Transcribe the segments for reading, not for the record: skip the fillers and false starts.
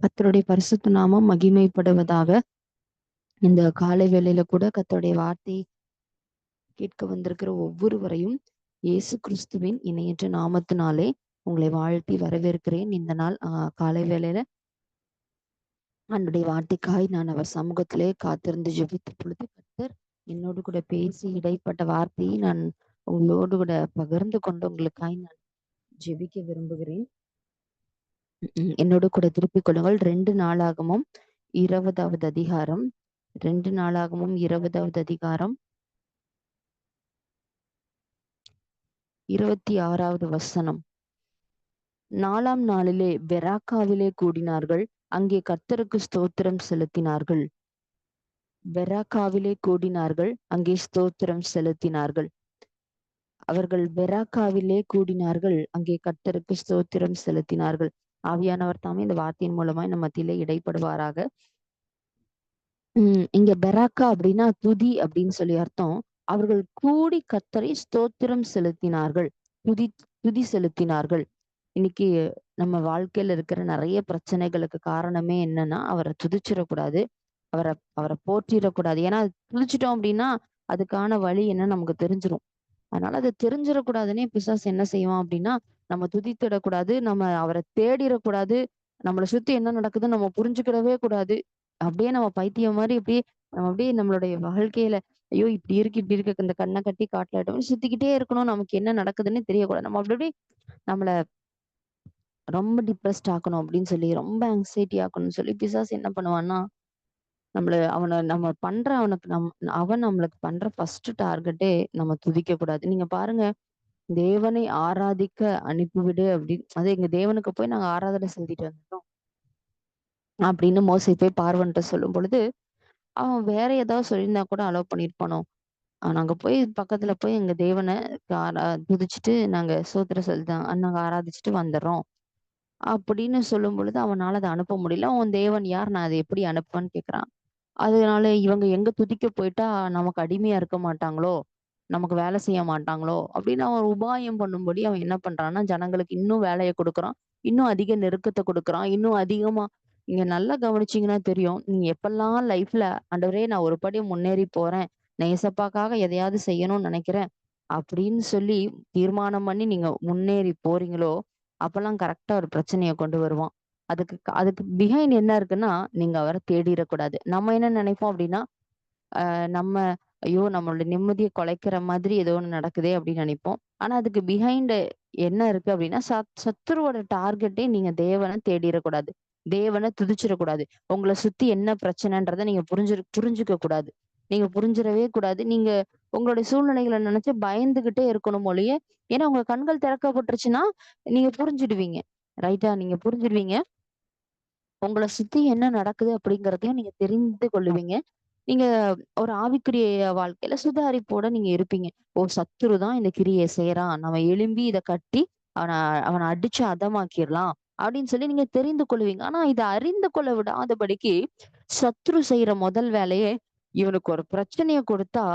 கர்த்தருடைய பரிசுத்த நாமம் மகிமைப்படுவதாக. இந்த காலை வேளையில கூட கர்த்தருடைய வார்த்தை கேட்க வந்திருக்கிற ஒவ்வொருவரையும் இயேசு கிறிஸ்துவின் இணையற்ற நாமத்தினாலே உங்களை வாழ்த்தி வரவேற்கிறேன். இந்த நாள் காலை வேளையில வார்த்தைக்காய் நான் அவர் சமூகத்திலே காத்திருந்து ஜெபித்த பொழுது கர்த்தர் என்னோடு கூட பேசி இடைப்பட்ட வார்த்தையை நான் உங்களோடு கூட பகிர்ந்து கொண்டு உங்களுக்காய் நான் ஜெபிக்க விரும்புகிறேன். என்னோடு கூட திருப்பிக் கொள்ளுங்கள். 2 நாளாகமும் 20வது அதிகாரம் 2 நாளாகமும் 20வது அதிகாரம் 26வது வசனம். 4ஆம் நாளிலே பெராக்காவிலே கூடினார்கள். அங்கே கர்த்தருக்கு ஸ்தோத்திரம் செலுத்தினார்கள். பெராக்காவிலே கூடினார்கள், அங்கே ஸ்தோத்திரம் செலுத்தினார்கள். அவர்கள் பெராக்காவிலே கூடினார்கள், அங்கே கர்த்தருக்கு ஸ்தோத்திரம் செலுத்தினார்கள். ஆவியானவர் தாமே இந்த வார்த்தையின் மூலமாய் நம்ம மத்தியிலே இடைப்படுவாராக. இங்க பெராக்கா அப்படின்னா துதி அப்படின்னு சொல்லி அர்த்தம். அவர்கள் கூடி கர்த்தரை ஸ்தோத்திரம் செலுத்தினார்கள், துதி செலுத்தினார்கள். இன்னைக்கு நம்ம வாழ்க்கையில இருக்கிற நிறைய பிரச்சனைகளுக்கு காரணமே என்னன்னா, அவரை துதிச்சிடக்கூடாது, அவரை அவரை போற்றிடக்கூடாது. ஏன்னா துதிச்சிட்டோம் அப்படின்னா அதுக்கான வழி என்ன நமக்கு தெரிஞ்சிரும். அதனால அது தெரிஞ்சிடக்கூடாதுன்னே பிசாசு என்ன செய்வான் அப்படின்னா, நம்ம துதித்திடக்கூடாது, நம்ம அவரை தேடிடக்கூடாது, நம்மளை சுத்தி என்ன நடக்குதுன்னு நம்ம புரிஞ்சுக்கிடவே கூடாது. அப்படியே நம்ம பைத்தியம் மாதிரி அப்படியே நம்ம அப்படியே நம்மளுடைய வாழ்க்கையில ஐயோ இப்படி இருக்கு இப்படி இருக்கு இந்த கண்ணை கட்டி காட்டலாட்டும் சுத்திக்கிட்டே இருக்கணும். நமக்கு என்ன நடக்குதுன்னு தெரியக்கூடாது. நம்ம அப்படி அப்படியே நம்மள ரொம்ப டிப்ரெஸ்ட் ஆக்கணும் அப்படின்னு சொல்லி, ரொம்ப ஆங்ஸைட்டி ஆக்கணும்னு சொல்லி பிசாசு என்ன பண்ணுவான்னா, நம்ம பண்ற அவன் நம்மளுக்கு பண்ற ஃபர்ஸ்ட் டார்கெட்டே நம்ம துதிக்க கூடாது. நீங்க பாருங்க, தேவனை ஆராதிக்க அனுப்பிவிடு அப்படின்னு, அது எங்க தேவனுக்கு போய் நாங்க ஆராதனை செலுத்திட்டு வந்துட்டோம் அப்படின்னு மோசே போய் பார்வன்ட்ட சொல்லும் பொழுது, அவன் வேற ஏதாவது சொல்லியிருந்தா கூட அலோவ் பண்ணியிருப்பானோ. நாங்க போய் பக்கத்துல போய் எங்க தேவனை துதிச்சுட்டு நாங்க சோத்திர செலுத்தோம், நாங்க ஆராதிச்சுட்டு வந்துடுறோம் அப்படின்னு சொல்லும் பொழுது அவனால அதை அனுப்ப முடியல. உன் தேவன் யார், நான் அதை எப்படி அனுப்புவேன்னு கேக்குறான். அதனால இவங்க எங்க துதிக்க போயிட்டா நமக்கு அடிமையா இருக்க மாட்டாங்களோ, நமக்கு வேலை செய்ய மாட்டாங்களோ அப்படின்னு அவன் உபாயம் பண்ணும்படி அவன் என்ன பண்றான்னா, ஜனங்களுக்கு இன்னும் வேலையை கொடுக்குறான், இன்னும் அதிக நெருக்கத்தை கொடுக்குறான், இன்னும் அதிகமா. நீங்க நல்லா கவனிச்சீங்கன்னா தெரியும், நீங்க எப்பெல்லாம் லைஃப்ல ஆண்டவரே நான் ஒரு படி முன்னேறி போறேன், நான் ஏசப்பாக்காக எதையாவது செய்யணும்னு நினைக்கிறேன் அப்படின்னு சொல்லி தீர்மானம் பண்ணி நீங்க முன்னேறி போறீங்களோ, அப்பெல்லாம் கரெக்டா ஒரு பிரச்சனையை கொண்டு வருவான். அதுக்கு பிஹைண்ட் என்ன இருக்குன்னா, நீங்க அவரை தேடிடக்கூடாது. நம்ம என்ன நினைப்போம் அப்படின்னா, நம்ம ஐயோ நம்மளோட நிம்மதியை குலைக்கிற மாதிரி ஏதோ ஒண்ணு நடக்குதே அப்படின்னு நினைப்போம். ஆனா அதுக்கு பிஹைண்ட் என்ன இருக்கு அப்படின்னா, சத்துருவோட டார்கெட்டே நீங்க தேவனை தேடிடக்கூடாது, தேவனை துதிச்சிடக்கூடாது. உங்களை சுத்தி என்ன பிரச்சனைன்றதை நீங்க புரிஞ்சுக்க கூடாது. நீங்க புரிஞ்சிடவே கூடாது. நீங்க உங்களுடைய சூழ்நிலைகளை நினைச்சு பயந்துகிட்டே இருக்கணும் ஒழிய, ஏன்னா உங்க கண்கள் திறக்கப்பட்டுருச்சுன்னா நீங்க புரிஞ்சிடுவீங்க. ரைட்டா? நீங்க புரிஞ்சிடுவீங்க. உங்கள சுத்தி என்ன நடக்குது அப்படிங்கிறதையும் நீங்க தெரிந்து கொள்ளுவீங்க. நீங்க ஒரு ஆவிக்குரிய வாழ்க்கையில சுதாரிப்போட நீங்க இருப்பீங்க. ஓ! சத்துரு தான் இந்த கிரிய செய்றான், நம்ம எழும்பி இத கட்டி அவன அவன அடிச்சு அதமாக்கிரலாம் அப்படின்னு சொல்லி நீங்க தெரிந்து கொள்வீங்க. ஆனா இத அறிந்து கொள்ள விடாதபடிக்கு சத்துரு செய்யற முதல் வேலையே, இவனுக்கு ஒரு பிரச்சனைய கொடுத்தா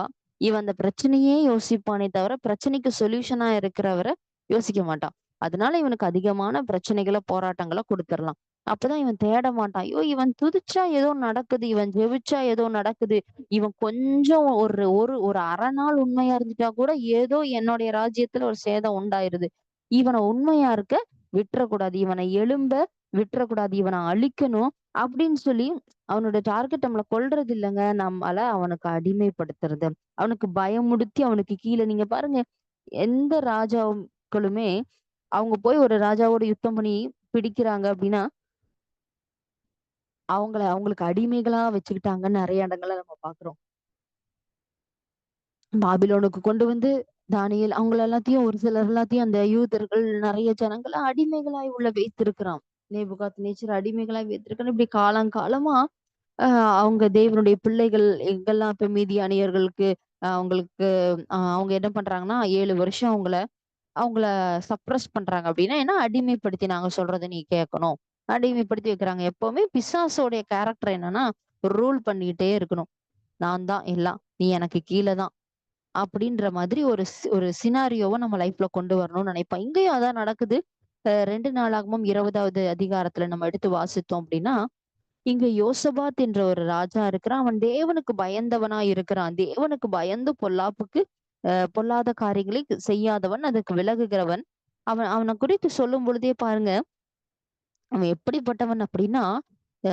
இவன் அந்த பிரச்சனையே யோசிப்பானே தவிர பிரச்சனைக்கு சொல்யூஷனா இருக்கிறவரை யோசிக்க மாட்டான். அதனால இவனுக்கு அதிகமான பிரச்சனைகள போராட்டங்கள கொடுத்துடலாம். அப்பதான் இவன் தேட மாட்டான். ஐயோ! இவன் துதிச்சா ஏதோ நடக்குது, இவன் ஜெபிச்சா ஏதோ நடக்குது, இவன் கொஞ்சம் ஒரு ஒரு ஒரு அரை நாள் உண்மையா இருந்துட்டா கூட ஏதோ என்னுடைய ராஜ்யத்துல ஒரு சேதம் உண்டாயிருது. இவனை உண்மையா இருக்க விட்டுறக்கூடாது, இவனை எழும்ப விட்டுறக்கூடாது, இவனை அழிக்கணும் அப்படின்னு சொல்லி அவனோட டார்கெட் நம்மள கொல்றது இல்லைங்க, நம்மள அவனுக்கு அடிமைப்படுத்துறது, அவனுக்கு பயமுடுத்தி அவனுக்கு கீழே. நீங்க பாருங்க, எந்த ராஜாக்களுமே அவங்க போய் ஒரு ராஜாவோட யுத்தம் பண்ணி பிடிக்கிறாங்க அப்படின்னா, அவங்களுக்கு அடிமைகளா வச்சுக்கிட்டாங்கன்னு நெறைய இடங்கள்ல நம்ம பார்க்கிறோம். பாபிலோனுக்கு கொண்டு வந்து தானியேல் அவங்கள எல்லாத்தையும், ஒரு சிலர் எல்லாத்தையும் அந்த யூதர்கள் நெறைய ஜனங்கள அடிமைகளாய் உள்ள வைத்திருக்கிறான். நேபுகாத்நேச்சர் அடிமைகளாய் வைத்திருக்கிறான். இப்படி காலங்காலமா அவங்க தேவனுடைய பிள்ளைகள் எங்கெல்லாம் இப்ப மீதியானியர்களுக்கு அவங்களுக்கு அவங்க என்ன பண்றாங்கன்னா, 7 வருஷம் அவங்கள அவங்கள சப்ரஸ் பண்றாங்க அப்படின்னா, ஏன்னா அடிமைப்படுத்தி நாங்க சொல்றத நீ கேட்கணும். அடிமைப்படுத்தி வைக்கிறாங்க. எப்பவுமே பிசாசோடைய கேரக்டர் என்னன்னா, ரூல் பண்ணிக்கிட்டே இருக்கணும். நான் தான் எல்லாம், நீ எனக்கு கீழ தான். அப்படின்ற மாதிரி ஒரு சினாரியோவ நம்ம லைஃப்ல கொண்டு வரணும்னு நினைப்போம். இங்கேயும் அதான் நடக்குது. 2 நாளாகமம் 20வது அதிகாரத்துல நம்ம எடுத்து வாசித்தோம் அப்படின்னா, இங்க யோசபாத் என்ற ஒரு ராஜா இருக்கிறான். அவன் தேவனுக்கு பயந்தவனா இருக்கிறான். தேவனுக்கு பயந்து பொல்லாத காரியங்களை செய்யாதவன், அதுக்கு விலகுகிறவன். அவன குறித்து சொல்லும் பொழுதே பாருங்க, அவன் எப்படிப்பட்டவன் அப்படின்னா, அ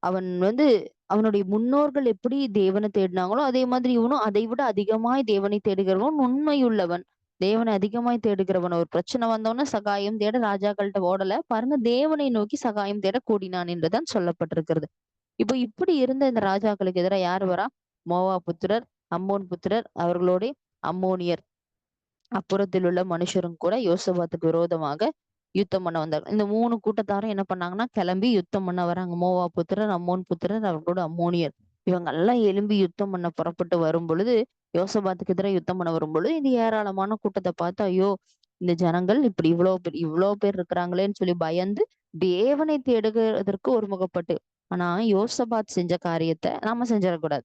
அவன் வந்து அவனுடைய முன்னோர்கள் எப்படி தேவனை தேடினாங்களோ, அதே மாதிரி இவனும் அதை விட அதிகமாய் தேவனை தேடுகிறவன், உண்மையுள்ளவன். தேவனை அதிகமாய் தேடுகிறவன். ஒரு பிரச்சனை வந்தோனே சகாயம் தேட ராஜாக்கள்ட்ட ஓடல. பாருங்க, தேவனை நோக்கி சகாயம் தேட கூடினான் என்றுதான் சொல்லப்பட்டிருக்கிறது. இப்போ இப்படி இருந்த இந்த ராஜாக்களுக்கு எதிரா யார் வரா? மோவா புத்திரர், அம்மோன் புத்திரர், அவர்களோடே அம்மோனியர், அப்புறத்தில் உள்ள மனுஷரும் கூட யோசபாத்துக்கு விரோதமாக யுத்தம் பண்ண வந்தார்கள். இந்த 3 கூட்டத்தாரும் என்ன பண்ணாங்கன்னா, கிளம்பி யுத்தம் பண்ண வராங்க. மோவா புத்திரர், அம்மோன் புத்திரர், அவர்களோட அம்மோனியர். இவங்க எல்லாம் எழும்பி யுத்தம் பண்ண புறப்பட்டு வரும்பொழுது, யோசபாத்துக்கு எதிரா யுத்தம் பண்ண வரும்பொழுது, இந்த ஏராளமான கூட்டத்த பார்த்து, ஐயோ! இந்த ஜனங்கள் இப்படி இவ்ளோ பேர் இருக்கிறாங்களேன்னு சொல்லி பயந்து, தேவனை தேடுகிறதற்கு ஒருமுகப்பட்டு. ஆனா யோசபாத் செஞ்ச காரியத்த நாம செஞ்சிடக்கூடாது.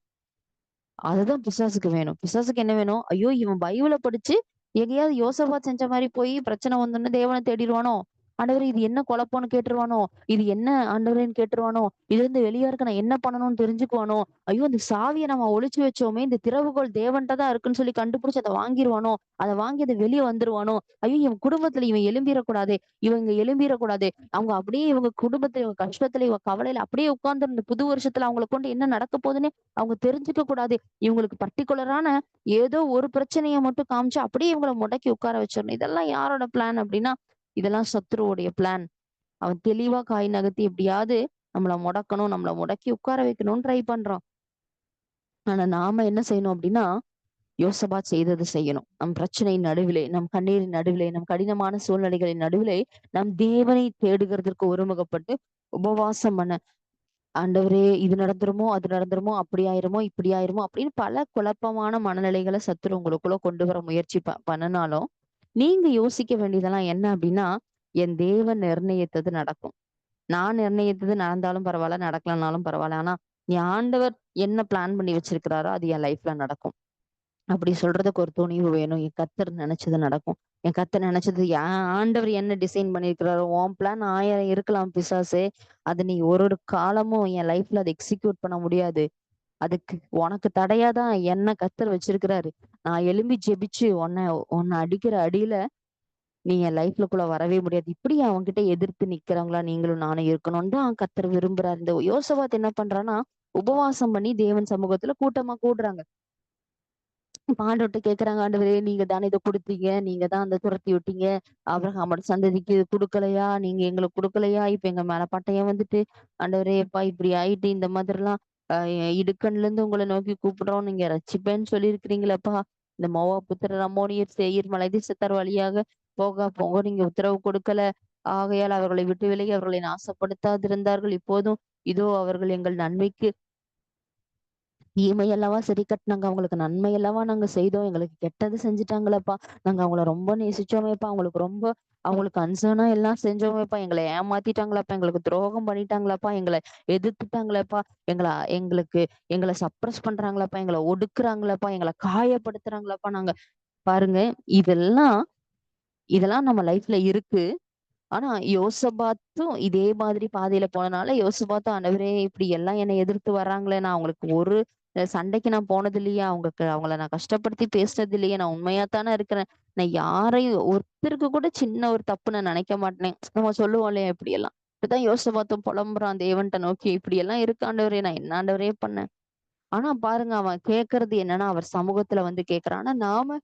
அதுதான் பிசாசுக்கு வேணும். பிசாசுக்கு என்ன வேணும்? ஐயோ! இவன் பைபிள படிச்சு எங்கேயாவது யோசபாத் செஞ்ச மாரி போய் பிரச்சனை வந்தோனே தேவன தேடிருவானோ? ஆண்டவரே இது என்ன குழப்பம்ன்னு கேட்டுருவானோ? இது என்ன ஆண்டவரேன்னு கேட்டுருவானோ? இதுலருந்து வெளிய இருக்க நான் என்ன பண்ணணும்னு தெரிஞ்சுக்குவானோ? ஐயோ! இந்த சாவிய நம்ம ஒளிச்சு வச்சோமே! இந்த திறவுகோல் தேவன்ட்ட தான் இருக்குன்னு சொல்லி கண்டுபிடிச்சு அத வாங்கிருவானோ? அத வாங்கி அது வெளிய வந்துருவானோ? ஐயோ! இவன் குடும்பத்துல இவன் எழும்பிறக்கூடாதே! இவங்க எழும்பிறக்கூடாதே! அவங்க அப்படியே இவங்க குடும்பத்துல, இவங்க கஷ்டத்துல, இவங்க கவலையில அப்படியே உட்கார்ந்து இந்த புது வருஷத்துல அவங்கள கொண்டு என்ன நடக்க போதுன்னே அவங்க தெரிஞ்சுக்க கூடாது. இவங்களுக்கு பர்ட்டிகுலரான ஏதோ ஒரு பிரச்சனைய மட்டும் காமிச்சு அப்படியே இவங்கள முடக்கி உட்கார வச்சிரணும். இதெல்லாம் யாரோட பிளான் அப்படின்னா, இதெல்லாம் சத்துருவோடைய பிளான். அவன் தெளிவா காய் நகர்த்தி எப்படியாவது நம்மள முடக்கணும், நம்மள முடக்கி உட்கார வைக்கணும்னு ட்ரை பண்றான். ஆனா நாம என்ன செய்யணும் அப்படின்னா, யோசபாத் செய்தது செய்யணும். நம் பிரச்சனையின் நடுவிலே, நம் கண்ணீரின் நடுவிலே, நம் கடினமான சூழ்நிலைகளின் நடுவிலே, நம் தேவனை தேடுகிறதற்கு ஒருமுகப்பட்டு உபவாசம் பண்ண, ஆண்டவரே இது நடந்துருமோ, அது நடந்துருமோ, அப்படி ஆயிருமோ, இப்படி ஆயிருமோ அப்படின்னு பல குழப்பமான மனநிலைகள சத்துரு உங்களுக்குள்ள கொண்டு வர முயற்சி பண்ணுனாலும், நீங்க யோசிக்க வேண்டியதெல்லாம் என்ன அப்படின்னா, என் தேவன் நிர்ணயித்தது நடக்கும். நான் நிர்ணயித்தது நடந்தாலும் பரவால்ல, நடக்கலனாலும் பரவால்ல. ஆனா, என் ஆண்டவர் என்ன பிளான் பண்ணி வச்சிருக்கிறாரோ, அது என் லைஃப்ல நடக்கும். அப்படி சொல்றதுக்கு ஒரு துணிவு வேணும். என் கர்த்தர் நினைச்சது நடக்கும். என் கர்த்தர் நினைச்சது என் ஆண்டவர் என்ன டிசைன் பண்ணியிருக்கிறாரோ, உன் பிளான் 1000 இருக்கலாம் பிசாசே. அத நீ ஒரு ஒரு காலமும் என் லைஃப்ல அத எக்ஸிக்யூட் பண்ண முடியாது. அதுக்கு உனக்கு தடையா தான் என்ன கர்த்தர் வச்சிருக்கிறாரு. நான் எழும்பி ஜெபிச்சு உன்ன உன்ன அடிக்கிற அடியில நீ என் லைஃப்லக்குள்ள வரவே முடியாது. இப்படி அவன்கிட்ட எதிர்த்து நிக்கிறவங்களா நீங்களும் நானும் இருக்கணும்னு தான் கர்த்தர் விரும்புறாரு. இந்த யோசபாத் என்ன பண்றான்னா, உபவாசம் பண்ணி தேவன் சமூகத்துல கூட்டமா கூடுறாங்க. இப்ப ஆண்டவர்ட்ட கேட்கறாங்க, ஆண்டவரே நீங்க தானே இத குடுத்தீங்க. நீங்க தான் அந்த துரத்தி விட்டீங்க. ஆபிரகாமோட சந்ததிக்கு இது குடுக்கலையா? நீங்க எங்களுக்கு குடுக்கலையா? இப்ப எங்க மேல பட்டயம் வந்துட்டு, ஆண்டவரே எப்பா இப்படி ஆயிட்டு இந்த மாதிரிலாம் இடுக்கண்ல இருந்து உங்கள நோக்கி கூப்பிடுறோம். நீங்க ரட்சிப்பேன்னு சொல்லியிருக்கிறீங்களேப்பா. இந்த மோவாப் புத்திரர், அம்மோனியர், சேயீர் மலை தேசத்தார் வழியாக போக நீங்க உத்தரவு கொடுக்கல. ஆகையால் அவர்களை விட்டு விலகி அவர்களை நாசப்படுத்தாதிருந்தார்கள். இப்போதும் இதோ அவர்கள் எங்கள் நன்மைக்கு தீமை அல்லவா சரி கட்டுனாங்க. அவங்களுக்கு நன்மை அல்லவா நாங்க செய்தோம். எங்களுக்கு கெட்டது செஞ்சுட்டாங்களேப்பா. நாங்க அவங்கள ரொம்ப நேசிச்சோமேப்பா. அவங்களுக்கு கன்சர்னா எல்லாம் செஞ்சோமேப்பா. எங்கள ஏமாத்திட்டாங்களேப்பா. எங்களுக்கு துரோகம் பண்ணிட்டாங்களேப்பா. எங்கள எதிர்த்துட்டாங்களேப்பா. எங்கள எங்களுக்கு எங்கள சப்ரஸ் பண்றாங்களேப்பா. எங்கள ஒடுக்குறாங்களேப்பா. எங்கள காயப்படுத்துறாங்களேப்பா. நாங்க பாருங்க, இதெல்லாம் இதெல்லாம் நம்ம லைஃப்ல இருக்கு. ஆனா யோசபாத்தும் இதே மாதிரி பாதையில போனனால, யோசபாத்தும் ஆண்டவரே இப்படி எல்லாம் என்னை எதிர்த்து வர்றாங்களே, நான் அவங்களுக்கு ஒரு சண்டைக்கு நான் போனது இல்லையே, அவங்கள நான் கஷ்டப்படுத்தி பேசினது இல்லையே, நான் உண்மையா தானே இருக்கிறேன். நான் யாரையும் ஒருத்தருக்கு கூட சின்ன ஒரு தப்பு நான் நினைக்க மாட்டேனே. நம்ம சொல்லுவோம் இல்லையா இப்படியெல்லாம். இப்படிதான் யோசபாத்தும் புலம்புறான் தேவன்ட்ட நோக்கி, இப்படி எல்லாம் இருக்கு ஆண்டவரே, நான் என்ன ஆண்டவரே பண்ணேன். ஆனா பாருங்க, அவன் கேட்கறது என்னன்னா, அவர் சமூகத்துல வந்து கேட்கிறான். ஆனா நாம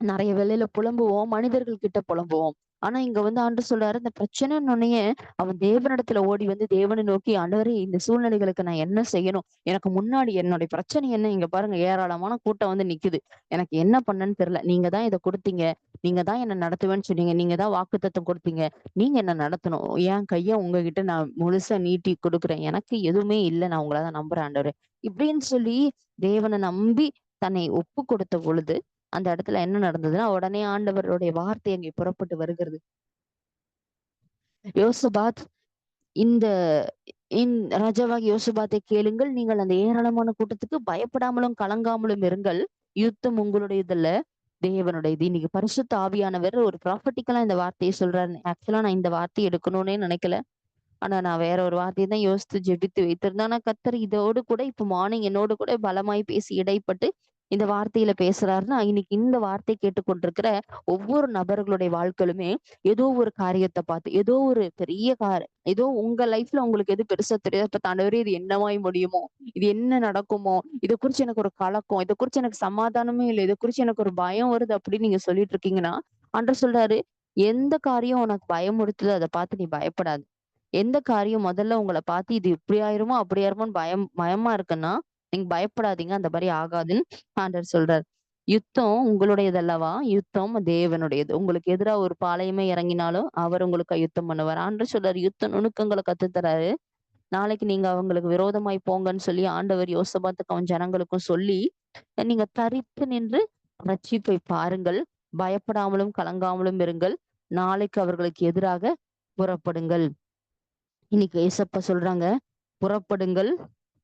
நெறைய வேளையில புலம்புவோம். மனிதர்கள் கிட்ட புலம்புவோம். ஆனா இங்க வந்து ஆண்டவர் சொல்றாரு, இந்த பிரச்சனைன்னோனயே அவன் தேவனிடத்துல ஓடி வந்து தேவனை நோக்கி, ஆண்டவரே இந்த சூழ்நிலைகளுக்கு நான் என்ன செய்யணும்? எனக்கு முன்னாடி என்னுடைய பிரச்சனை என்ன? இங்க பாருங்க ஏராளமான கூட்டம் வந்து நிக்குது. எனக்கு என்ன பண்ணன்னு தெரியல. நீங்க தான் இத குடுத்தீங்க. நீங்க தான் என்ன நடத்துவேன்னு சொன்னீங்க. நீங்க தான் வாக்குத்தத்தம் குடுத்தீங்க. நீங்க என்ன நடத்தணும். என் கைய உங்ககிட்ட நான் முழுசா நீட்டி குடுக்குறேன். எனக்கு எதுவுமே இல்ல. நான் உங்கள தான் நம்புறேன் ஆண்டவரே. இப்படின்னு சொல்லி தேவன நம்பி தன்னை ஒப்பு கொடுத்த பொழுது அந்த இடத்துல என்ன நடந்ததுன்னா, உடனே ஆண்டவருடைய வார்த்தை அங்கே புறப்பட்டு வருகிறது. யோசபாத் இந்த ராஜாவாகிய யோசபாத்தை கேளுங்கள். நீங்கள் அந்த ஏராளமான கூட்டத்துக்கு பயப்படாமலும் கலங்காமலும் இருங்கள். யுத்தம் உங்களுடையதல்ல. தேவனுடையது. இன்னைக்கு பரிசுத்த ஆவியானவர் ஒரு ப்ராஃபட்டிக்கலா இந்த வார்த்தைய சொல்றாரு. ஆக்சுவலா நான் இந்த வார்த்தைய எடுக்கணும்னே நினைக்கல. ஆனா நான் வேற ஒரு வார்த்தைய தான் யோசித்து ஜெபித்து வைத்திருந்தேன். ஆனா கர்த்தர் இதோடு கூட இப்ப மார்னிங் என்னோடு கூட பலமாய் பேசி இடைப்பட்டு இந்த வார்த்தையில பேசுறாருன்னா, இன்னைக்கு இந்த வார்த்தை கேட்டுக்கொண்டிருக்கிற ஒவ்வொரு நபர்களுடைய வாழ்க்கையிலுமே ஏதோ ஒரு காரியத்த பார்த்து, ஏதோ ஒரு பெரிய ஏதோ உங்க லைஃப்ல உங்களுக்கு எது பெருசா தெரியாது. இப்ப ஆண்டவரே இது என்னவாய் முடியுமோ? இது என்ன நடக்குமோ? இத குறிச்சு எனக்கு ஒரு கலக்கம். இத குறிச்சு எனக்கு சமாதானமே இல்ல. இத குறிச்சு எனக்கு ஒரு பயம் வருது அப்படின்னு நீங்க சொல்லிட்டு இருக்கீங்கன்னா, ஆண்டவர் சொல்றாரு, எந்த காரியம் உனக்கு பயமுறுத்துதோ அத பார்த்து நீ பயப்படாத. எந்த காரியம் முதல்ல உங்கள பார்த்து இது இப்படி ஆயிருமோ, அப்படி ஆயிருமோன்னு பயமா இருக்குன்னா, நீங்க பயப்படாதீங்க. அந்த மாரி ஆகாதுன்னு ஆண்டவர் சொல்றாரு. யுத்தம் உங்களுடையதல்லவா? யுத்தம் தேவனுடையது. உங்களுக்கு எதிரா ஒரு பாளையமே இறங்கினாலும், அவர் உங்களுக்கு யுத்தம் பண்ணுவார். ஆண்டவர் சொல்றாரு, யுத்த நுணுக்கங்கள கத்து தராரு. நாளைக்கு நீங்க அவங்களுக்கு விரோதமாய் போங்கன்னு சொல்லி ஆண்டவர் யோசபாத்துக்கும் அவன் ஜனங்களுக்கும் சொல்லி, நீங்க தரித்து நின்று ரட்சிப்பை பாருங்கள். பயப்படாமலும் கலங்காமலும் இருங்கள். நாளைக்கு அவர்களுக்கு எதிராக புறப்படுங்கள். இன்னைக்கு ஏசப்பா சொல்றாங்க, புறப்படுங்கள்,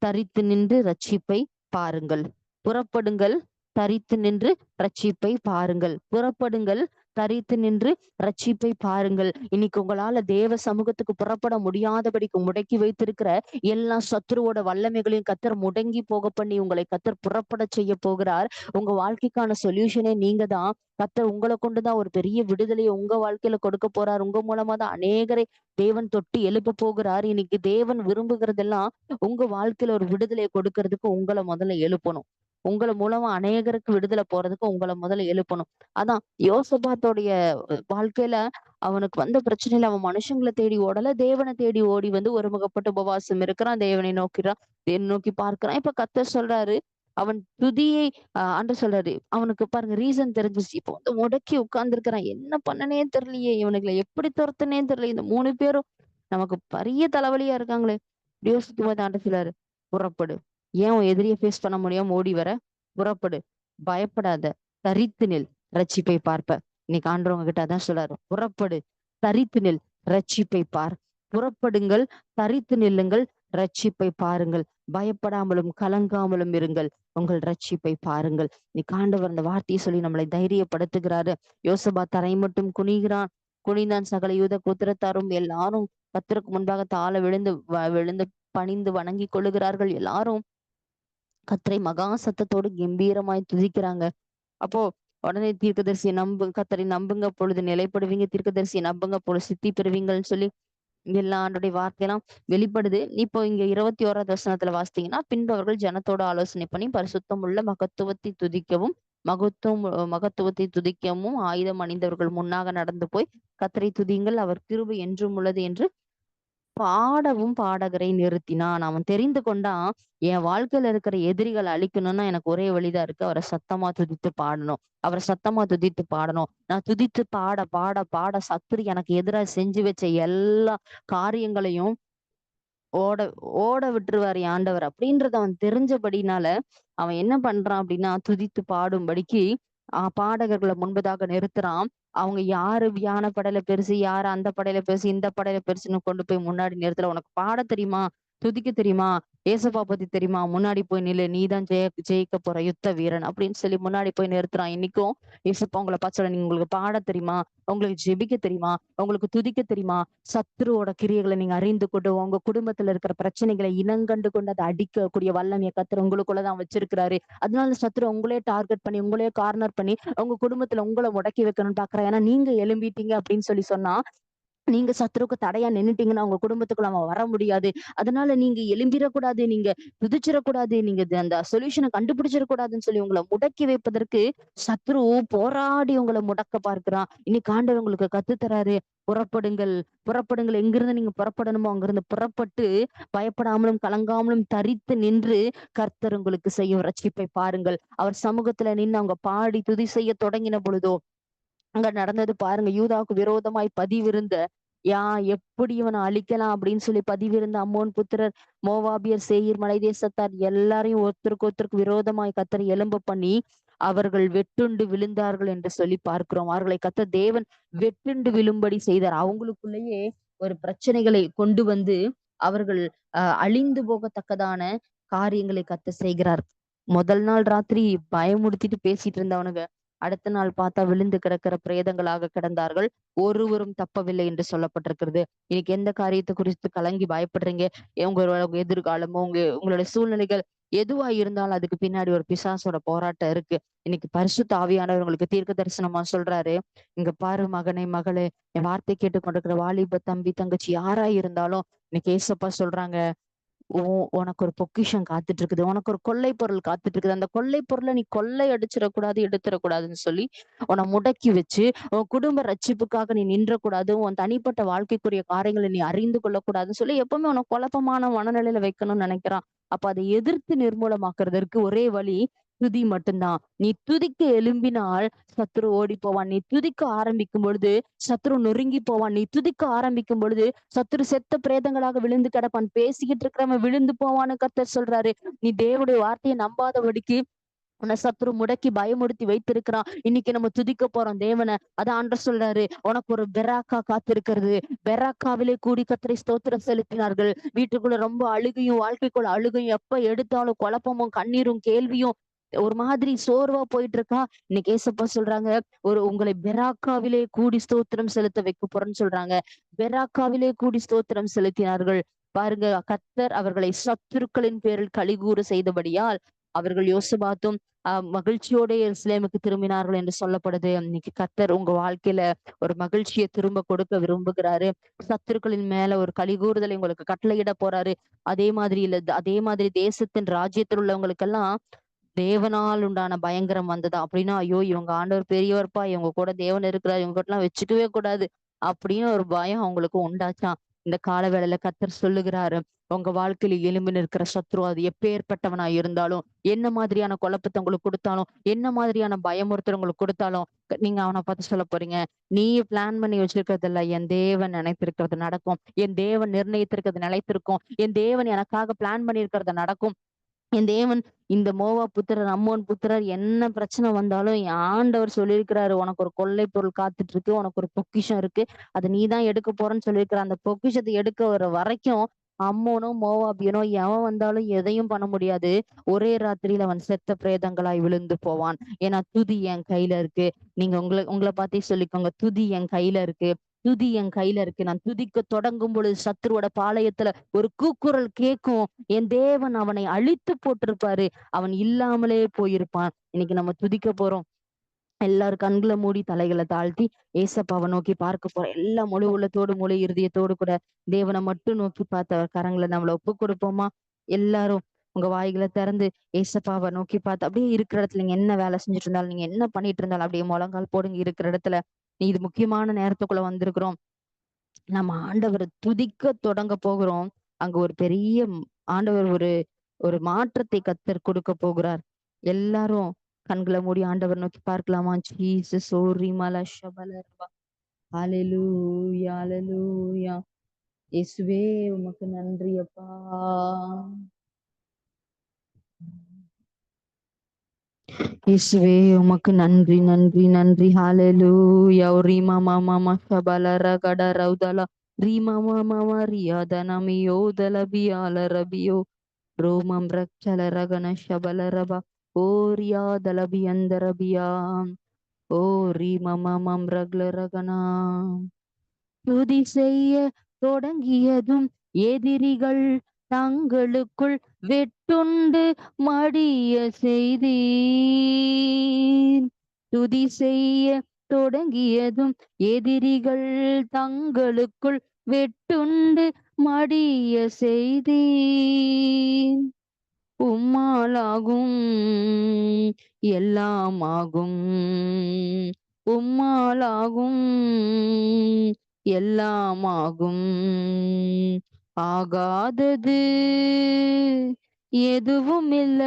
தரித்து நின்று ரட்சிப்பை பாருங்கள். புறப்படுங்கள், தரித்து நின்று ரட்சிப்பை பாருங்கள். புறப்படுங்கள், தரித்து நின்று ரட்சிப்பை பாருங்கள். இன்னைக்கு உங்களால தேவ சமூகத்துக்கு புறப்பட முடியாதபடிக்கு முடக்கி வைத்திருக்கிற எல்லா சத்துருவோட வல்லமைகளையும் கத்தர் முடங்கி போக பண்ணி உங்களை கத்தர் புறப்பட செய்ய போகிறார். உங்க வாழ்க்கைக்கான சொல்யூஷனே நீங்க தான். கத்தர் உங்களை கொண்டுதான் ஒரு பெரிய விடுதலையை உங்க வாழ்க்கையில கொடுக்க போறார். உங்க மூலமா தான் அநேகரை தேவன் தொட்டு எழுப்ப போகிறார். இன்னைக்கு தேவன் விரும்புகிறதெல்லாம் உங்க வாழ்க்கையில ஒரு விடுதலையை கொடுக்கறதுக்கு உங்கள முதல்ல எழுப்பணும். உங்கள மூலமா அநேகருக்கு விடுதலை போறதுக்கு உங்கள முதல்ல எழுப்பணும். அதான் யோசபாத்தோடைய வாழ்க்கையில அவனுக்கு வந்த பிரச்சனையில அவன் மனுஷங்கள தேடி ஓடல, தேவனை தேடி ஓடி வந்து ஒருமுகப்பட்டு உபவாசம் இருக்கிறான். தேவனை நோக்கிறான், தேவனை நோக்கி பார்க்கிறான். இப்ப கர்த்தர் சொல்றாரு, அவன் துதியை ஆண்டவர் சொல்றாரு, அவனுக்கு பாருங்க ரீசன் தெரிஞ்சிருச்சு. இப்போ வந்து முடக்கி உட்கார்ந்திருக்கிறான். என்ன பண்ணனே தெரியலையே, இவனுங்களை எப்படி துரத்துனே தெரியல. இந்த 3 பேரும் நமக்கு பெரிய தலைவலியா இருக்காங்களே. இப்படி யோசிக்கும் போது ஆண்டவர் சொல்றாரு, புறப்படு. ஏன் உன் எதிரிய ஃபேஸ் பண்ண முடியாம ஓடி வர? புறப்படு. பயப்படாத. தரித்து நில். ரட்சிப்பை பார்ப்ப. இன்னைக்கு ஆண்டவர் உங்ககிட்ட அதான் சொல்றாரு. புறப்படு. தரித்து நில். ரட்சிப்பை பார். புறப்படுங்கள். தரித்து நில்லுங்கள். ரட்சிப்பை பாருங்கள். பயப்படாமலும் கலங்காமலும் இருங்கள். உங்கள் ரட்சிப்பை பாருங்கள். இன்னைக்கு ஆண்டவர் அந்த வார்த்தையை சொல்லி நம்மளை தைரியப்படுத்துகிறாரு. யோசபாத் தரை மட்டும் குனிகிறான். குனிந்தான். சகல யூத கோத்திரத்தாரும் எல்லாரும் கர்த்தருக்கு முன்பாக தாழ விழுந்து பணிந்து வணங்கி கொள்ளுகிறார்கள். எல்லாரும் கர்த்தரை மகா சத்தத்தோடு கம்பீரமாய் துதிக்கிறாங்க. அப்போ உடனே தீர்க்கதரிசியை கர்த்தரை நம்புங்க, பொழுது நிலைப்படுவீங்க. தீர்க்கதரிசியை நம்புங்க, பொழுது சித்தி பெறுவீங்கன்னு சொல்லி எல்லா ஆண்டுடைய வார்த்தையெல்லாம் வெளிப்படுது. இப்போ இங்க 21வது வசனத்துல வாசித்தீங்கன்னா, பின்பு அவர்கள் ஜனத்தோட ஆலோசனை பண்ணி பரிசுத்தம் உள்ள மகத்துவத்தை துதிக்கவும், மகத்துவத்தை துதிக்கவும் ஆயுதம் அணிந்தவர்கள் முன்னாக நடந்து போய் கர்த்தரை துதியுங்கள், அவர் கிருபை என்றும் உள்ளது என்று பாடவும் பாடகரை நிறுத்தினான். அவன் தெரிந்து கொண்டான், என் வாழ்க்கையில இருக்கிற எதிரிகளை அழிக்கணும்னா எனக்கு ஒரே வழிதான் இருக்கு. அவரை சத்தமா துதித்து பாடணும். அவரை சத்தமா துதித்து பாடணும். நான் துதித்து பாட பாட பாட சத்துரு எனக்கு எதிராக செஞ்சு வச்ச எல்லா காரியங்களையும் ஓட ஓட விட்டுருவாரு ஆண்டவர் அப்படின்றத அவன் தெரிஞ்சபடினால அவன் என்ன பண்றான் அப்படின்னா துதித்து பாடும்படிக்கு பாடகர்களை முன்பதாக நிறுத்துறான். அவங்க யாரு வியான படையில பெருசு, யாரு அந்த படையில பெருசு, இந்த படையில பெருசுன்னு கொண்டு போய் முன்னாடி நிறுத்தல. உனக்கு பாட தெரியுமா, துதிக்க தெரியுமா, ஏசப்பா பத்தி தெரியுமா, முன்னாடி போய் நில்லு, நீதான் ஜெயிக்க போற யுத்த வீரன் அப்படின்னு சொல்லி முன்னாடி போய் நிறுத்துறான். இன்னைக்கும் ஏசப்பா உங்களை பார்த்து நீங்க உங்களுக்கு பாட தெரியுமா, உங்களுக்கு ஜெபிக்க தெரியுமா, உங்களுக்கு துதிக்க தெரியுமா, சத்துருவோட கிரியைகளை நீங்க அறிந்து கொண்டு உங்க குடும்பத்துல இருக்கிற பிரச்சனைகளை இனங்கண்டு கொண்டு அதை அடிக்கக்கூடிய வல்லமைய கர்த்தர் உங்களுக்குள்ளதான் வச்சிருக்கிறாரு. அதனால சத்துரு உங்களே டார்கெட் பண்ணி உங்களே கார்னர் பண்ணி உங்க குடும்பத்துல உங்களை முடக்கி வைக்கணும்னு பாக்குறேன். ஏன்னா நீங்க எழும்பிட்டீங்க அப்படின்னு சொன்னா நீங்க சத்துருக்கு தடையா நின்னுட்டீங்கன்னா உங்க குடும்பத்துக்குள்ள அவன் வர முடியாது. அதனால நீங்க எழும்பிடக்கூடாது, நீங்க குதிச்சிடக்கூடாது, நீங்க அந்த சொல்யூஷனை கண்டுபிடிச்சிடக்கூடாதுன்னு சொல்லி உங்களை முடக்கி வைப்பதற்கு சத்ரு போராடி உங்களை முடக்க பார்க்கிறான். இன்னைக்கு ஆண்டவர் உங்களுக்கு கத்து தராரு. புறப்படுங்கள், புறப்படுங்கள். எங்கிருந்து நீங்க புறப்படணுமோ அங்கிருந்து புறப்பட்டு பயப்படாமலும் கலங்காமலும் தரித்து நின்று கர்த்தர் உங்களுக்கு செய்யும் ரட்சிப்பை பாருங்கள். அவர் சமூகத்துல நின்று அவங்க பாடி துதி செய்ய தொடங்கின பொழுதோ அங்க நடந்தது பாருங்க. யூதாவுக்கு விரோதமாய் பதிவிருந்த யா எப்படி இவனை அழிக்கலாம் அப்படின்னு சொல்லி பதிவிருந்த அம்மோன் புத்திரர், மோவாபியர், சேயீர் மலை தேசத்தார் எல்லாரையும் ஒருத்தருக்கு விரோதமாய் கர்த்தர் எழும்ப பண்ணி அவர்கள் வெட்டுண்டு விழுந்தார்கள் என்று சொல்லி பார்க்கிறோம். அவர்களை கர்த்தர் தேவன் வெட்டுண்டு விழும்படி செய்தார். அவங்களுக்குள்ளேயே ஒரு பிரச்சனைகளை கொண்டு வந்து அவர்கள் அழிந்து போகத்தக்கதான காரியங்களை கர்த்தர் செய்கிறார். முதல் நாள் ராத்திரி பயமுறுத்திட்டு பேசிட்டு இருந்தவனுங்க அடுத்த நாள் பார்த்தா விழுந்து கிடக்கிற பிரேதங்களாக கிடந்தார்கள். ஒருவரும் தப்பவில்லை என்று சொல்லப்பட்டிருக்கிறது. இன்னைக்கு எந்த காரியத்தை குறித்து கலங்கி பயப்படுறீங்க? உங்களோட எதிர்காலமோ, உங்களுடைய சூழ்நிலைகள் எதுவா இருந்தாலும் அதுக்கு பின்னாடி ஒரு பிசாசோட போராட்டம் இருக்கு. இன்னைக்கு பரிசுத்த ஆவியானவர் உங்களுக்கு தீர்க்க தரிசனமா சொல்றாரு. இங்க பாரு மகனே, மகளே, என் வார்த்தை கேட்டுக் கொண்டிருக்கிற வாலிப தம்பி, தங்கச்சி யாரா இருந்தாலும் இன்னைக்கு ஏசப்பா சொல்றாங்க, உனக்கு ஒரு பொக்கிஷம் காத்துட்டு இருக்குது. உனக்கு ஒரு கொள்ளை பொருள் காத்துட்டு இருக்குது. அந்த கொள்ளை பொருளை நீ கொள்ளை அடிச்சிடக்கூடாது, எடுத்துடக்கூடாதுன்னு சொல்லி உன்னை முடக்கி வச்சு, உன் குடும்ப ரட்சிப்புக்காக நீ நின்றக்கூடாது, உன் தனிப்பட்ட வாழ்க்கைக்குரிய காரியங்களை நீ அறிந்து கொள்ளக்கூடாதுன்னு சொல்லி எப்பவுமே உனக்கு குழப்பமான மனநிலையில வைக்கணும்னு நினைக்கிறான். அப்ப அதை எதிர்த்து நிர்மூலமாக்குறதற்கு ஒரே வழி துதி மட்டும்தான். நீ துதிக்க எழும்பினால் சத்துரு ஓடி போவான். நீ துதிக்க ஆரம்பிக்கும் பொழுது சத்துரு நொறுங்கி போவான். நீ துதிக்க ஆரம்பிக்கும் பொழுது சத்துரு செத்த பிரேதங்களாக விழுந்து கிடப்பான். பேசிக்கிட்டு இருக்கிறவன் விழுந்து போவான்னு கர்த்தர் சொல்றாரு. நீ தேவனுடைய வார்த்தையை நம்பாதபடிக்கு உன்னை சத்துரு முடக்கி பயமுறுத்தி வைத்திருக்கிறான். இன்னைக்கு நம்ம துதிக்க போறோம் தேவனை. அதான் ஆண்டவர் சொல்றாரு, உனக்கு ஒரு பெராக்கா காத்திருக்கிறது. பெராக்காவிலே கூடி கர்த்தரை ஸ்தோத்திரம் செலுத்தினார்கள். வீட்டுக்குள்ள ரொம்ப அழுகையும், வாழ்க்கைக்குள்ள அழுகையும், எப்ப எடுத்தாலும் குழப்பமும், கண்ணீரும், கேள்வியும், ஒரு மாதிரி சோர்வா போயிட்டு இருக்கா. இன்னைக்கு ஏசப்பா சொல்றாங்க, உங்களை பெராக்காவிலே கூடி ஸ்தோத்திரம் செலுத்த வைக்க போறேன்னு சொல்றாங்க. பெராக்காவிலே கூடி ஸ்தோத்திரம் செலுத்தினார்கள். பாருங்க, கர்த்தர் அவர்களை சத்துருக்களின் பேரில் கலிகூற செய்தபடியால் அவர்கள் யோசபாத்தும் மகிழ்ச்சியோட எருசலேமுக்கு திரும்பினார்கள் என்று சொல்லப்படுது. இன்னைக்கு கர்த்தர் உங்க வாழ்க்கையில ஒரு மகிழ்ச்சியை திரும்ப கொடுக்க விரும்புகிறாரு. சத்துருக்களின் மேல ஒரு கலிகூறுதலை உங்களுக்கு கட்டளையிட போறாரு. அதே மாதிரி இல்ல, அதே மாதிரி தேசத்தின் ராஜ்யத்தில் உள்ளவங்களுக்கெல்லாம் தேவனால் உண்டான பயங்கரம் வந்ததா அப்படின்னா, ஐயோ இவங்க ஆண்டவர் பெரியவர்ப்பா, இவங்க கூட தேவன் இருக்கிறார், இவங்க கூட எல்லாம் வச்சுக்கவே கூடாது அப்படின்னு ஒரு பயம் அவங்களுக்கு உண்டாச்சாம். இந்த கால வேளையில கர்த்தர் சொல்லுகிறாரு, உங்க வாழ்க்கையில எழும்பி நிற்கிற சத்ரு அது எப்பேற்பட்டவனா இருந்தாலும், என்ன மாதிரியான குழப்பத்தை உங்களுக்கு கொடுத்தாலும், என்ன மாதிரியான பயமுறுத்தல் உங்களுக்கு கொடுத்தாலும், நீங்க அவனை பார்த்து சொல்ல போறீங்க, நீ பிளான் பண்ணி வச்சிருக்கிறதில்ல, என் தேவன் நினைத்திருக்கிறது நடக்கும். என் தேவன் நிர்ணயித்திருக்கிறது நிலைத்திருக்கும். என் தேவன் எனக்காக பிளான் பண்ணியிருக்கிறது நடக்கும். என் தேவன் இந்த மோவா புத்திரர், அம்மோன் புத்திரர் என்ன பிரச்சனை வந்தாலும் என் ஆண்டவர் சொல்லியிருக்கிறாரு, உனக்கு ஒரு கொள்ளை பொருள் காத்துட்டு இருக்கு, உனக்கு ஒரு பொக்கிஷம் இருக்கு, அதை நீதான் எடுக்க போறேன்னு சொல்லியிருக்கிற. அந்த பொக்கிஷத்தை எடுக்க வர வரைக்கும் அம்மோனோ மோவாபியனோ எவன் வந்தாலும் எதையும் பண்ண முடியாது. ஒரே ராத்திரியில அவன் செத்த பிரேதங்களாய் விழுந்து போவான். ஏன்னா துதி என் கையில இருக்கு. நீங்க உங்களை பார்த்தே சொல்லிக்கோங்க, துதி என் கையில இருக்கு. துதி என் கையில இருக்கு. நான் துதிக்க தொடங்கும் பொழுது சத்துருவோட பாளையத்துல ஒரு கூக்குரல் கேட்கும். என் தேவன் அவனை அழித்து போட்டிருப்பாரு. அவன் இல்லாமலே போயிருப்பான். இன்னைக்கு நம்ம துதிக்க போறோம். எல்லாரும் கண்களை மூடி தலைகளை தாழ்த்தி ஏசப்பாவை நோக்கி பார்க்க போறோம். எல்லாம் முழு உள்ளத்தோடு, முழு இருதயத்தோடு கூட தேவனை மட்டும் நோக்கி பார்த்த கரங்களை நம்மள ஒப்பு கொடுப்போமா? எல்லாரும் உங்க வாய்களை திறந்து ஏசப்பாவை நோக்கி பார்த்து அப்படியே இருக்கிற இடத்துல நீங்க என்ன வேலை செஞ்சுட்டு இருந்தாலும், நீங்க என்ன பண்ணிட்டு இருந்தாலும் அப்படியே முழங்கால் போடுங்க இருக்கிற இடத்துல. நீ இது முக்கியமான நேரத்துக்குள்ள வந்திருக்கிறோம். நம்ம ஆண்டவரை துதிக்க தொடங்க போகிறோம். அங்க ஒரு பெரிய ஆண்டவர் ஒரு ஒரு மாற்றத்தை கத்தர் கொடுக்க போகிறார். எல்லாரும் கண்களை மூடி ஆண்டவர் நோக்கி பார்க்கலாமா? ஜீசஸ் ஓரி மல ஷபலரபா. ஹalleluya ஹalleluya. இயேசுவே உமக்கு நன்றி அப்பா. இயேசுவே உமக்கு நன்றி நன்றி நன்றி. ஹalleluya. ரீமா மாமா ஷபலர கட ரௌதல ரீமா மாமா ரியாதனமியோ தலபியால ரபியோ ரோமம் ரக்ஷல ரகன ஷபலரப ஓரியா தலபியந்தரபியா ஓ ரீமமம் ரக்ல ரகனா. துதி செய்ய தொடங்கியதும் எதிரிகள் தங்களுக்குள் வெட்டுண்டு மடிய செய்தீர். துதி செய்ய தொடங்கியதும் எதிரிகள் தங்களுக்குள் வெட்டுண்டு மடிய செய்தீர். உம்மாலாகும் எல்லாமாகும், உம்மாலாகும் எல்லாமாகும், ஆகாதது எதுவும் இல்ல,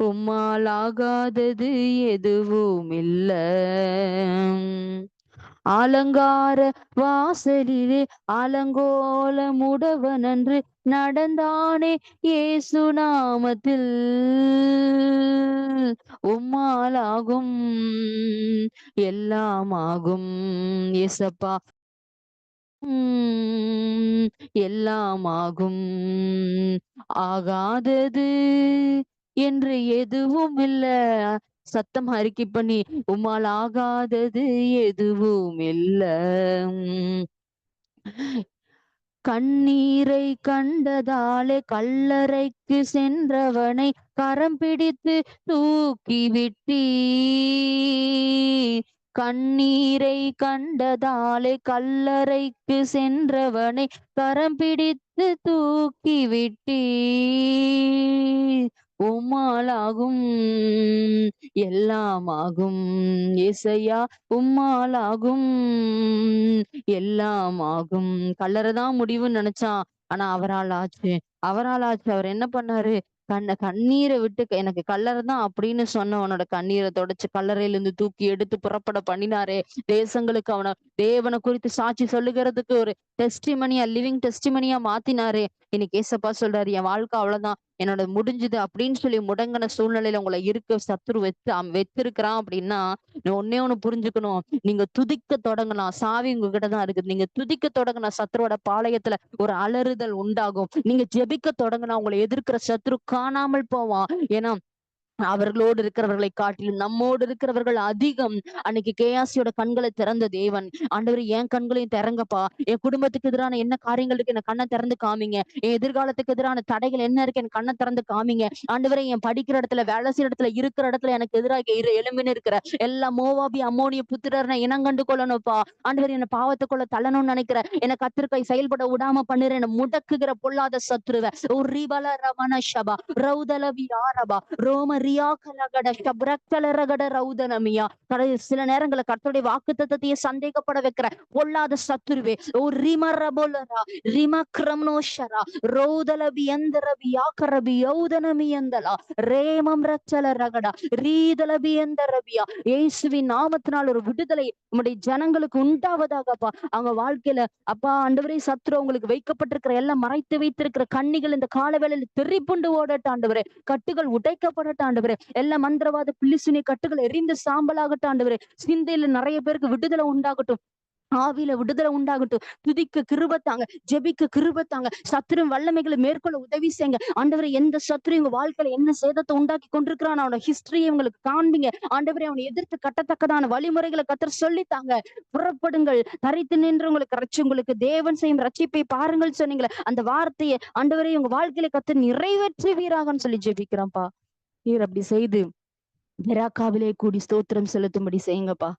உம்மால் ஆகாதது எதுவும் இல்ல. அலங்கார வாசலிலே அலங்கோல முடவனன்று நடந்தானே இயேசு நாமத்தில். உம்மாலாகும் எல்லாமாகும் இயேசப்பா. எல்லாமாகும், ஆகாதது என்று எதுவும் இல்ல, சத்தம் அறிக்கை பண்ணி, உம்மால் ஆகாதது எதுவும் இல்ல. கண்ணீரை கண்டதாலே கல்லறைக்கு சென்றவனை கரம் பிடித்து தூக்கி விட்டீர். கண்ணீரை கண்டதாலே கல்லறைக்கு சென்றவனை கரம் பிடித்து தூக்கி விட்டீர். உம்மாலாகும் எல்லாமாகும். ஏசையா உம்மாலாகும் எல்லாம் ஆகும். கல்லறதான் முடிவுன்னு நினைச்சான். ஆனா அவரால் ஆச்சு. அவரால் ஆச்சு. அவர் என்ன பண்ணாரு? கண்ணீர விட்டு எனக்கு கல்லறை தான் அப்படின்னு சொன்னவனோட கண்ணீர தொடச்சு கல்லறையில இருந்து தூக்கி எடுத்து புறப்பட பண்ணினாரே. தேசங்களுக்கு தேவனை குறித்து சாட்சி சொல்லுகிறதுக்கு ஒரு டெஸ்டிமனியா, லிவிங் டெஸ்டிமனியா மாத்தினாரே. இன்னைக்கு ஏசப்பா சொல்றாரு, என் வாழ்க்கை அவ்வளவுதான். என்னோட முடிஞ்சுது அப்படின்னு சொல்லி முடங்கின சூழ்நிலையில உங்களை இருக்க சத்துரு வச்சிருக்கிறான் அப்படின்னா, ஒண்ணே ஒண்ணு புரிஞ்சுக்கணும். நீங்க துதிக்க தொடங்கலாம். சாவி உங்ககிட்ட தான் இருக்குது. நீங்க துதிக்க தொடங்கின சத்துருவோட பாளையத்துல ஒரு அலறுதல் உண்டாகும். நீங்க ஜெபிக்க தொடங்கினா உங்களை எதிர்க்கிற சத்துரு காணாமல் போவான். ஏன்னா அவர்களோடு இருக்கிறவர்களை காட்டிலும் நம்மோடு இருக்கிறவர்கள் அதிகம். அன்னைக்கு கேயாசியோட கண்களை திறந்த தேவன், ஆண்டவரே என் கண்களையும் திறங்கப்பா. என் குடும்பத்துக்கு எதிரான என்ன காரியங்கள் இருக்கு, என் கண்ணை திறந்து காமிங்க. என் எதிர்காலத்துக்கு எதிரான தடைகள் என்ன இருக்கு, என் கண்ணை திறந்து காமிங்க. ஆண்டவரே என் படிக்கிற இடத்துல, வேலை செய்யற இடத்துல, இருக்கிற இடத்துல எனக்கு எதிராக எழும்பின்னு இருக்கிற எல்லா மோவாபி அம்மோனிய புத்திரனை இனங்கண்டு கொள்ளணும்ப்பா. ஆண்டவர் என்ன பாவத்துக்குள்ள தள்ளணும்னு நினைக்கிற, என்ன கத்திற்காய் செயல்பட விடாம பண்ணுற, என்ன முடக்குகிற பொல்லாத சத்துருவ ஒரு ரிபல ரமண ஷபா ரௌதலவி ஆரபா ரோம சில நேரங்களை கர்த்தருடைய வாக்குத்தத்தத்தையே சந்தேகப்பட வைக்கிற பொல்லாத சத்துருவே ஓ ரிமரபோலரா ரிமக்ரம்னோஷரா ரௌதலபி எந்தரபி யாக்கரபி யௌதனமி எந்தலா ரேமம் ரச்சல ரகடா ரீதலபி எந்தரபியா இயேசுவின் நாமத்தினால் ஒரு விடுதலை நம்முடைய ஜனங்களுக்கு உண்டாவதாகப்பா. அவங்க வாழ்க்கையில அப்பா ஆண்டவரே சத்துரு உங்களுக்கு வைக்கப்பட்டிருக்கிற எல்லாம் மறைத்து வைத்திருக்கிற கண்ணிகள் இந்த கால வேளையில தெரிப்புண்டு ஓடட்ட ஆண்டவரே. கட்டுகள் உடைக்கப்படட்டும் ஆண்டவரே. எல்லா மந்திரவாத பில்லிசுனி கட்டுகள் எரிந்து சாம்பலாகட்டும் ஆண்டவரே. சிந்தையில நிறைய பேருக்கு விடுதலை உண்டாகட்டும். ஆவியில விடுதலை உண்டாகட்டும். துதிக்க கிருபத்தாங்க, ஜெபிக்க கிருபத்தாங்க, சத்துரு வல்லமைகளை மேற்கொள்ள உதவி செய்யுங்க ஆண்டவரே. எந்த சத்துரு உங்க வாழ்க்கையில என்ன சேதத்தை உண்டாக்கி கொண்டிருக்கிறான் அவனோட ஹிஸ்டரியை உங்களுக்கு காண்பீங்க ஆண்டவரே. அவனை எதிர்த்து கட்டத்தக்கதான வழிமுறைகளை கத்தர் சொல்லித்தாங்க. புறப்படுங்கள், தரித்து நின்று உங்களுக்கு உங்களுக்கு தேவன் செய்யும் ரட்சிப்பை பாருங்கள் சொன்னீங்களே, அந்த வார்த்தையை ஆண்டவரே உங்க வாழ்க்கையில கத்தர் நிறைவேற்றுவீராகன்னு சொல்லி ஜெபிக்கிறோம்ப்பா. நீர் அப்படி செய்து பெராக்காவிலே கூடி ஸ்தோத்திரம் செலுத்தும்படி செய்யுங்கப்பா.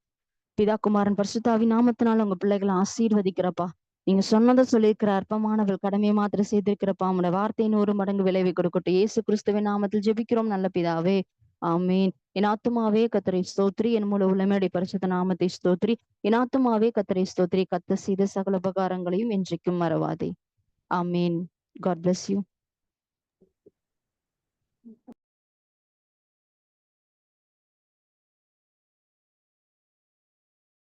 பிதா குமாரன் பரிசுத்தாவி நாமத்தினால உங்க பிள்ளைகளை ஆசீர்வதிக்கிறப்பா. நீங்க சொன்னதை சொல்லியிருக்கிற அற்பமானவள் கடமையை மாத்திரம் செய்திருக்கிறப்பா. உங்களோட வார்த்தை 100 மடங்கு விளைவி கொடுக்கட்டும். இயேசு கிறிஸ்துவின் நாமத்தில் ஜெபிக்கிறோம் நல்ல பிதாவே, ஆமீன். என் ஆத்துமாவே கத்தரை ஸ்தோத்ரி, என் முழு உலமையுடைய பரிசுத்த நாமத்தை ஸ்தோத்ரி. என் ஆத்துமாவே கத்தரை ஸ்தோத்ரி, கத்த செய்த சகல உபகாரங்களையும் என்றைக்கும் மறவாதே. ஆமீன். God bless you.